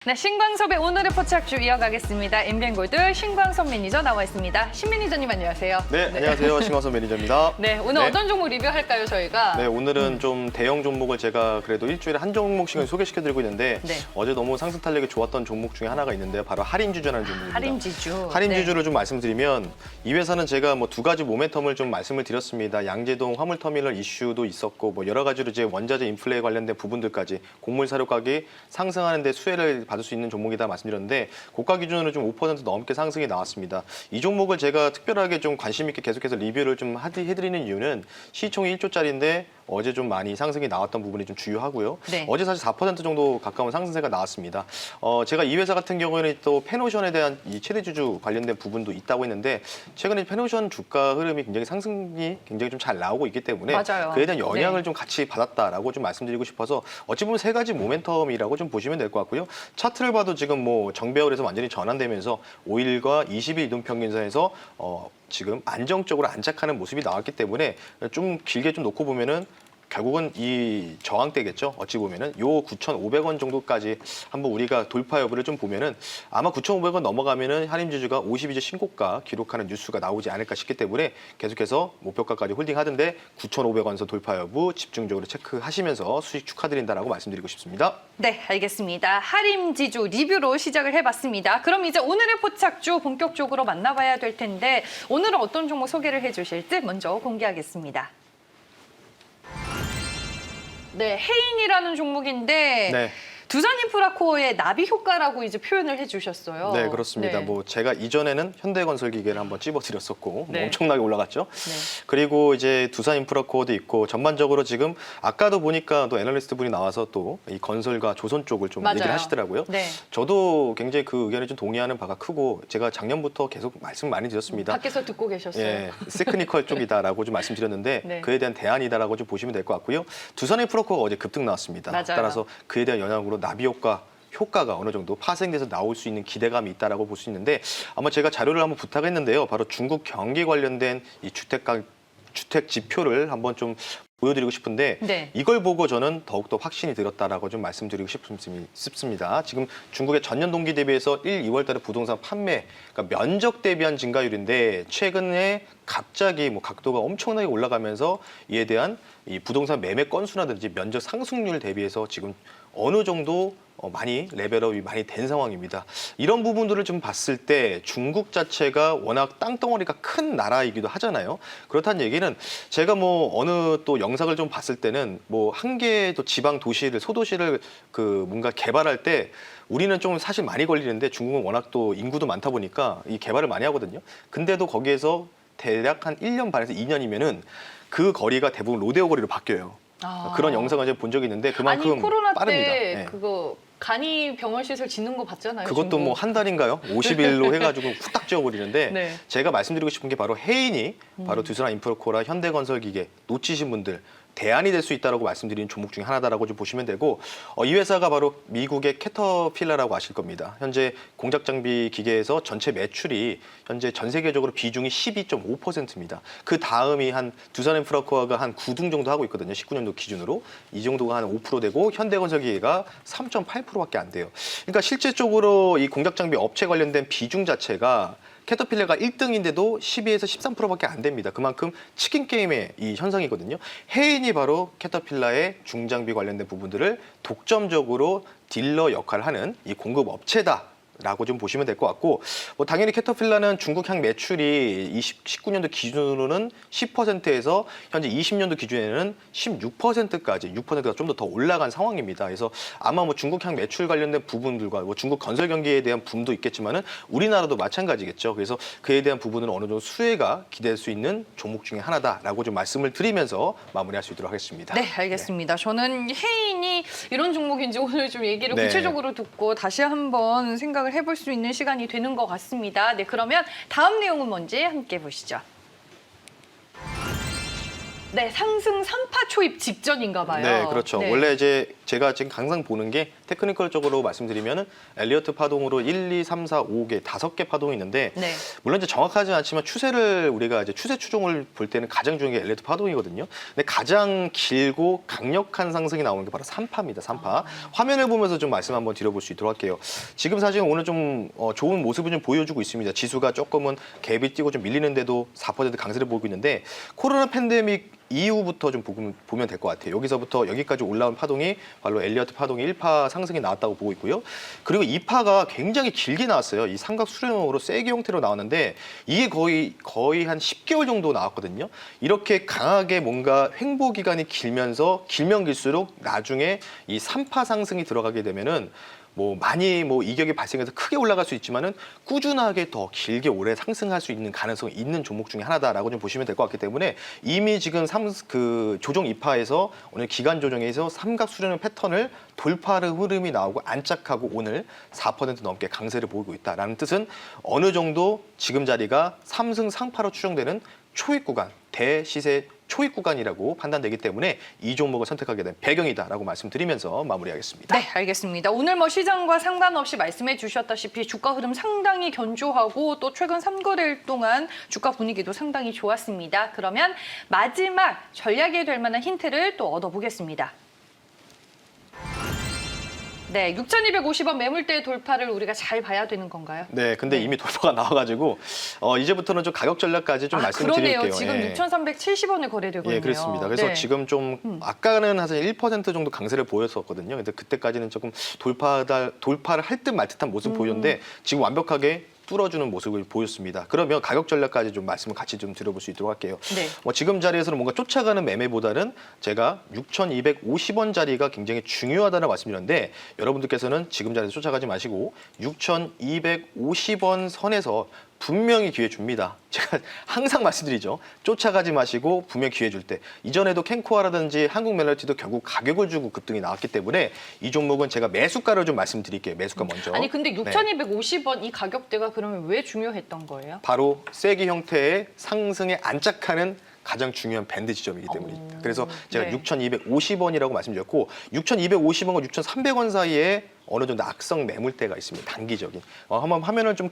네, 신광섭의 오늘의 포착주 이어가겠습니다. 엠비엔골드 신광섭 매니저 나와 있습니다. 신 매니저님 안녕하세요. 네, 안녕하세요. 신광섭 매니저입니다. 네, 오늘 어떤 종목 리뷰할까요, 저희가? 네, 오늘은 좀 대형 종목을 제가 그래도 일주일에 한 종목씩은 소개시켜드리고 있는데 네. 어제 너무 상승 탄력이 좋았던 종목 중에 하나가 있는데요. 바로 할인주주라는 종목입니다. 할인지주. 할인주주를 좀 말씀드리면 이 회사는 제가 뭐 두 가지 모멘텀을 좀 말씀을 드렸습니다. 양재동 화물터미널 이슈도 있었고 뭐 여러 가지로 이제 원자재 인플레에 관련된 부분들까지 곡물 사료 가격이 상승하는 데 수혜를 받을 수 있는 종목이다 말씀드렸는데 고가 기준으로 좀 5% 넘게 상승이 나왔습니다. 이 종목을 제가 특별하게 좀 관심 있게 계속해서 리뷰를 좀 해드리는 이유는 시총이 1조짜리인데 어제 좀 많이 상승이 나왔던 부분이 좀 주요하고요. 네. 어제 사실 4% 정도 가까운 상승세가 나왔습니다. 제가 이 회사 같은 경우에는 또 페노션에 대한 이 최대주주 관련된 부분도 있다고 했는데 최근에 페노션 주가 흐름이 굉장히 상승이 굉장히 좀 잘 나오고 있기 때문에 맞아요. 그에 대한 영향을 네. 좀 같이 받았다라고 좀 말씀드리고 싶어서 어찌 보면 세 가지 모멘텀이라고 좀 보시면 될 것 같고요. 차트를 봐도 지금 뭐 정배열에서 완전히 전환되면서 5일과 20일 이동평균선에서 지금 안정적으로 안착하는 모습이 나왔기 때문에 좀 길게 좀 놓고 보면은 결국은 이 저항대겠죠. 어찌 보면은 요 9,500원 정도까지 한번 우리가 돌파 여부를 좀 보면은 아마 9,500원 넘어가면은 할인주주가 52주 신고가 기록하는 뉴스가 나오지 않을까 싶기 때문에 계속해서 목표가까지 홀딩하던데 9,500원선 돌파 여부 집중적으로 체크하시면서 수익 축하드린다라고 말씀드리고 싶습니다. 네, 알겠습니다. 할인지주 리뷰로 시작을 해봤습니다. 그럼 이제 오늘의 포착주 본격적으로 만나봐야 될 텐데 오늘은 어떤 종목 소개를 해주실지 먼저 공개하겠습니다. 네, 해인이라는 종목인데 네. 두산인프라코어의 나비 효과라고 이제 표현을 해주셨어요. 네, 그렇습니다. 네. 뭐 제가 이전에는 현대건설기계를 한번 찝어드렸었고 뭐 네. 엄청나게 올라갔죠. 네. 그리고 이제 두산인프라코어도 있고 전반적으로 지금 아까도 보니까 또 애널리스트 분이 나와서 또 이 건설과 조선 쪽을 좀 맞아요. 얘기를 하시더라고요. 네. 저도 굉장히 그 의견에 좀 동의하는 바가 크고 제가 작년부터 계속 말씀 많이 드렸습니다. 밖에서 듣고 계셨어요. 예, 세크니컬 쪽이다라고 좀 말씀드렸는데 네. 그에 대한 대안이다라고 좀 보시면 될 것 같고요. 두산인프라코어가 어제 급등 나왔습니다. 맞아요. 따라서 그에 대한 영향으로 나비 효과가 어느 정도 파생돼서 나올 수 있는 기대감이 있다라고 볼 수 있는데 아마 제가 자료를 한번 부탁했는데요. 바로 중국 경기 관련된 이 주택 지표를 한번 좀 보여드리고 싶은데 네. 이걸 보고 저는 더욱더 확신이 들었다라고 좀 말씀드리고 싶습니다. 지금 중국의 전년 동기 대비해서 1, 2월 달에 부동산 판매, 그러니까 면적 대비한 증가율인데 최근에 갑자기 뭐 각도가 엄청나게 올라가면서 이에 대한 이 부동산 매매 건수라든지 면적 상승률 대비해서 지금 어느 정도 많이 레벨업이 많이 된 상황입니다. 이런 부분들을 좀 봤을 때 중국 자체가 워낙 땅덩어리가 큰 나라이기도 하잖아요. 그렇다는 얘기는 제가 뭐 어느 또 영상을 좀 봤을 때는 뭐 한 개의 또 지방 도시를 소도시를 그 뭔가 개발할 때 우리는 좀 사실 많이 걸리는데 중국은 워낙 또 인구도 많다 보니까 이 개발을 많이 하거든요. 근데도 거기에서 대략 한 1년 반에서 2년이면은 그 거리가 대부분 로데오 거리로 바뀌어요. 아. 그런 영상을 제가 본 적이 있는데 그만큼 아니 코로나 빠릅니다. 때 네. 그거 간이 병원 시설 짓는 거 봤잖아요. 그것도 중국. 뭐 한 달인가요? 50일로 해가지고 후딱 지어버리는데 네. 제가 말씀드리고 싶은 게 바로 해인이 바로 두산인프라코어라 현대건설기계 놓치신 분들 대안이 될 수 있다고 말씀드리는 종목 중에 하나다라고 좀 보시면 되고 이 회사가 바로 미국의 캐터필라라고 아실 겁니다. 현재 공작 장비 기계에서 전체 매출이 현재 전 세계적으로 비중이 12.5%입니다. 그 다음이 한 두산인프라코어가 한 9등 정도 하고 있거든요. 19년도 기준으로. 이 정도가 한 5% 되고 현대건설기계가 3.8%밖에 안 돼요. 그러니까 실제적으로 이 공작 장비 업체 관련된 비중 자체가 캐터필러가 1등인데도 12에서 13%밖에 안 됩니다. 그만큼 치킨 게임의 이 현상이거든요. 해인이 바로 캐터필러의 중장비 관련된 부분들을 독점적으로 딜러 역할을 하는 이 공급 업체다. 라고 좀 보시면 될 것 같고 뭐 당연히 캐터필러는 중국 향 매출이 19년도 기준으로는 10%에서 현재 20년도 기준에는 16%까지 6%가 좀 더 올라간 상황입니다. 그래서 아마 뭐 중국 향 매출 관련된 부분들과 뭐 중국 건설 경기에 대한 붐도 있겠지만은 우리나라도 마찬가지겠죠. 그래서 그에 대한 부분은 어느 정도 수혜가 기대될 수 있는 종목 중에 하나다라고 좀 말씀을 드리면서 마무리할 수 있도록 하겠습니다. 네, 알겠습니다. 저는 해인이 이런 종목인지 오늘 좀 얘기를 네. 구체적으로 듣고 다시 한번 생각을 해볼 수 있는 시간이 되는 것 같습니다. 네, 그러면 다음 내용은 뭔지 함께 보시죠. 네, 상승 3파 초입 직전인가 봐요. 네, 그렇죠. 네. 원래 이제 제가 지금 항상 보는 게 테크니컬적으로 말씀드리면은 엘리어트 파동으로 1, 2, 3, 4, 5개, 5개 파동이 있는데 네. 물론 이제 정확하지 않지만 추세를 우리가 이제 추세 추종을 볼 때는 가장 중요한 게 엘리어트 파동이거든요. 근데 가장 길고 강력한 상승이 나오는 게 바로 3파입니다. 3파. 화면을 보면서 좀 말씀 한번 드려볼 수 있도록 할게요. 지금 사실 오늘 좀 좋은 모습을 좀 보여주고 있습니다. 지수가 조금은 갭이 뛰고 좀 밀리는데도 4% 강세를 보이고 있는데 코로나 팬데믹 이후부터 좀 보면 될 것 같아요. 여기서부터 여기까지 올라온 파동이 바로 엘리어트 파동이 1파 상승이 나왔다고 보고 있고요. 그리고 2파가 굉장히 길게 나왔어요. 이 삼각 수렴으로 세게 형태로 나왔는데 이게 거의 한 10개월 정도 나왔거든요. 이렇게 강하게 뭔가 횡보 기간이 길면 길수록 나중에 이 3파 상승이 들어가게 되면은 많이 이격이 발생해서 크게 올라갈 수 있지만은 꾸준하게 더 길게 오래 상승할 수 있는 가능성이 있는 종목 중에 하나다라고 좀 보시면 될 것 같기 때문에 이미 지금 조종 2파에서 오늘 기간 조정에서 삼각 수렴의 패턴을 돌파를 흐름이 나오고 안착하고 오늘 4% 넘게 강세를 보이고 있다라는 뜻은 어느 정도 지금 자리가 3승 상파로 추정되는 초입 구간, 대시세 초입 구간이라고 판단되기 때문에 이 종목을 선택하게 된 배경이다라고 말씀드리면서 마무리하겠습니다. 네, 알겠습니다. 오늘 시장과 상관없이 말씀해 주셨다시피 주가 흐름 상당히 견조하고 또 최근 3거래일 동안 주가 분위기도 상당히 좋았습니다. 그러면 마지막 전략이 될 만한 힌트를 또 얻어보겠습니다. 네, 6,250원 매물대 돌파를 우리가 잘 봐야 되는 건가요? 네, 근데 이미 돌파가 나와가지고 이제부터는 좀 가격 전략까지 좀 말씀드릴게요. 그러네요. 지금 예. 6,370원에 거래되고 있네요. 예, 그렇습니다. 그래서 네. 지금 좀 아까는 한 1% 정도 강세를 보였었거든요. 근데 그때까지는 조금 돌파를 할 듯 말 듯한 모습 보였는데 지금 완벽하게 뚫어주는 모습을 보였습니다. 그러면 가격 전략까지 좀 말씀을 같이 좀 드려볼 수 있도록 할게요. 네. 지금 자리에서는 뭔가 쫓아가는 매매보다는 제가 6,250원 자리가 굉장히 중요하다는 말씀드렸는데 여러분들께서는 지금 자리에서 쫓아가지 마시고 6,250원 선에서 분명히 기회 줍니다. 제가 항상 말씀드리죠. 쫓아가지 마시고 분명 기회 줄 때. 이전에도 캔코아라든지 한국멜로디도 결국 가격을 주고 급등이 나왔기 때문에 이 종목은 제가 매수가를 좀 말씀드릴게요. 매수가 먼저. 아니 근데 네. 6,250원 이 가격대가 그러면 왜 중요했던 거예요? 바로 세기 형태의 상승에 안착하는 가장 중요한 밴드 지점이기 때문입니다. 그래서 제가 네. 6,250원이라고 말씀드렸고 6,250원과 6,300원 사이에 어느 정도 악성 매물대가 있습니다. 단기적인. 한번 화면을 좀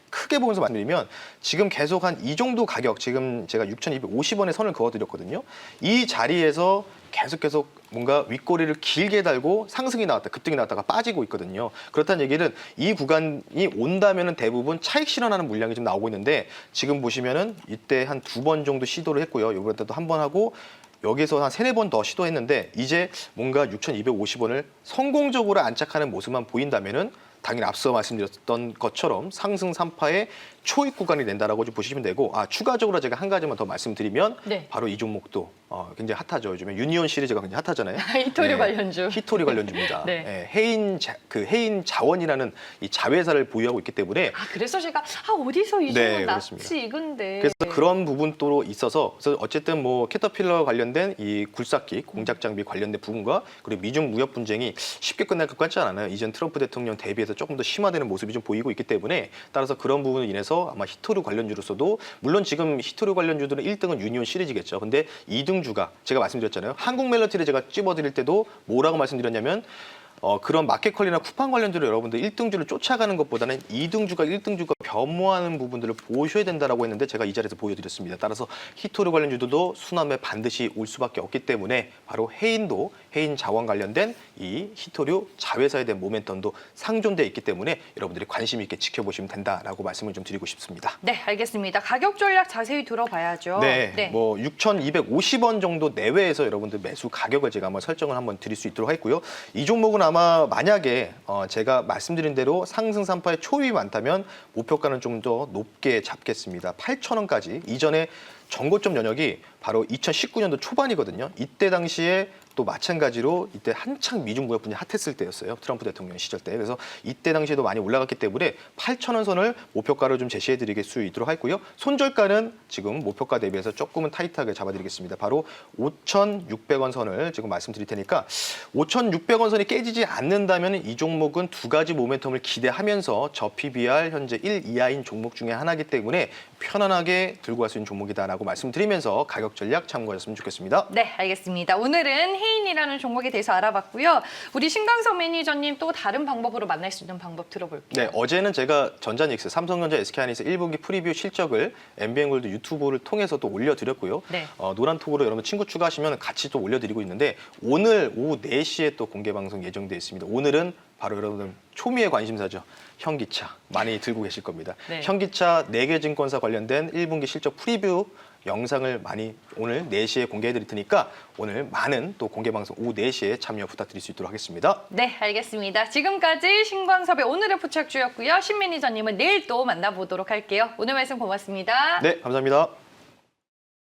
크게 보면서 말씀드리면 지금 계속 한 이 정도 가격, 지금 제가 6,250원에 선을 그어드렸거든요. 이 자리에서 계속 뭔가 윗꼬리를 길게 달고 상승이 나왔다, 급등이 나왔다가 빠지고 있거든요. 그렇다는 얘기는 이 구간이 온다면은 대부분 차익 실현하는 물량이 좀 나오고 있는데 지금 보시면은 이때 한 2번 정도 시도를 했고요. 이번에 또 한 번 하고 여기서 한 3-4번 더 시도했는데 이제 뭔가 6,250원을 성공적으로 안착하는 모습만 보인다면은 당연히 앞서 말씀드렸던 것처럼 상승 3파의 초입 구간이 된다라고 좀 보시면 되고 추가적으로 제가 한 가지만 더 말씀드리면 네. 바로 이 종목도 굉장히 핫하죠. 요즘에 유니온 시리즈가 굉장히 핫하잖아요. 히토류 관련주. 히토리 관련주입니다. 네. 해인 자원이라는 이 자회사를 보유하고 있기 때문에 그래서 제가 어디서 이 네, 종목 그렇습니다. 낯이 익은데. 그래서 그런 부분도 있어서 그래서 어쨌든 캐터필러 관련된 이 굴삭기 공작 장비 관련된 부분과 그리고 미중 무역 분쟁이 쉽게 끝날 것 같지 않아요. 이전 트럼프 대통령 대비해서 조금 더 심화되는 모습이 좀 보이고 있기 때문에 따라서 그런 부분으로 인해서 아마 히토류 관련주로서도 물론 지금 히토류 관련주들은 1등은 유니온 시리즈겠죠. 근데 2등주가 제가 말씀드렸잖아요. 한국 멜로디를 제가 찝어드릴 때도 뭐라고 말씀드렸냐면 그런 마켓컬리나 쿠팡 관련주로 여러분들 1등주를 쫓아가는 것보다는 2등주가 1등주가 변모하는 부분들을 보셔야 된다라고 했는데 제가 이 자리에서 보여드렸습니다. 따라서 히토류 관련주들도 수남에 반드시 올 수밖에 없기 때문에 바로 해인 자원 관련된 이 히토류 자회사에 대한 모멘텀도 상존돼 있기 때문에 여러분들이 관심 있게 지켜보시면 된다라고 말씀을 좀 드리고 싶습니다. 네, 알겠습니다. 가격 전략 자세히 들어봐야죠. 네, 6,250원 정도 내외에서 여러분들 매수 가격을 제가 한번 설정을 한번 드릴 수 있도록 했고요. 이 종목은 아마 만약에 제가 말씀드린 대로 상승 3파의 초입이 많다면 목표가는 좀 더 높게 잡겠습니다. 8,000원까지. 이전에 전고점 연역이 바로 2019년도 초반이거든요. 이때 당시에 또 마찬가지로 이때 한창 미중 무역 분쟁이 핫했을 때였어요. 트럼프 대통령 시절 때. 그래서 이때 당시에도 많이 올라갔기 때문에 8,000원 선을 목표가로 좀 제시해드릴 수 있도록 했고요. 손절가는 지금 목표가 대비해서 조금은 타이트하게 잡아드리겠습니다. 바로 5,600원 선을 지금 말씀드릴 테니까 5,600원 선이 깨지지 않는다면 이 종목은 두 가지 모멘텀을 기대하면서 저 PBR 현재 1 이하인 종목 중에 하나이기 때문에 편안하게 들고 갈 수 있는 종목이다라고 말씀드리면서 가격 전략 참고하셨으면 좋겠습니다. 네, 알겠습니다. 오늘은 해인이라는 종목에 대해서 알아봤고요. 우리 신광섭 매니저님 또 다른 방법으로 만날 수 있는 방법 들어볼게요. 네, 어제는 제가 전자닉스, 삼성전자, SK하이닉스 1분기 프리뷰 실적을 MBN골드 유튜브를 통해서 또 올려드렸고요. 네. 노란톡으로 여러분 친구 추가하시면 같이 또 올려드리고 있는데 오늘 오후 4시에 또 공개 방송 예정되어 있습니다. 오늘은 바로 여러분들 초미의 관심사죠. 현기차 많이 들고 계실 겁니다. 네. 현기차 4개 증권사 관련된 1분기 실적 프리뷰 영상을 많이 오늘 4시에 공개해드릴 테니까 오늘 많은 또 공개 방송 오후 4시에 참여 부탁드릴 수 있도록 하겠습니다. 네, 알겠습니다. 지금까지 신광섭의 오늘의 포착주였고요. 신 매니저님은 내일 또 만나보도록 할게요. 오늘 말씀 고맙습니다. 네, 감사합니다.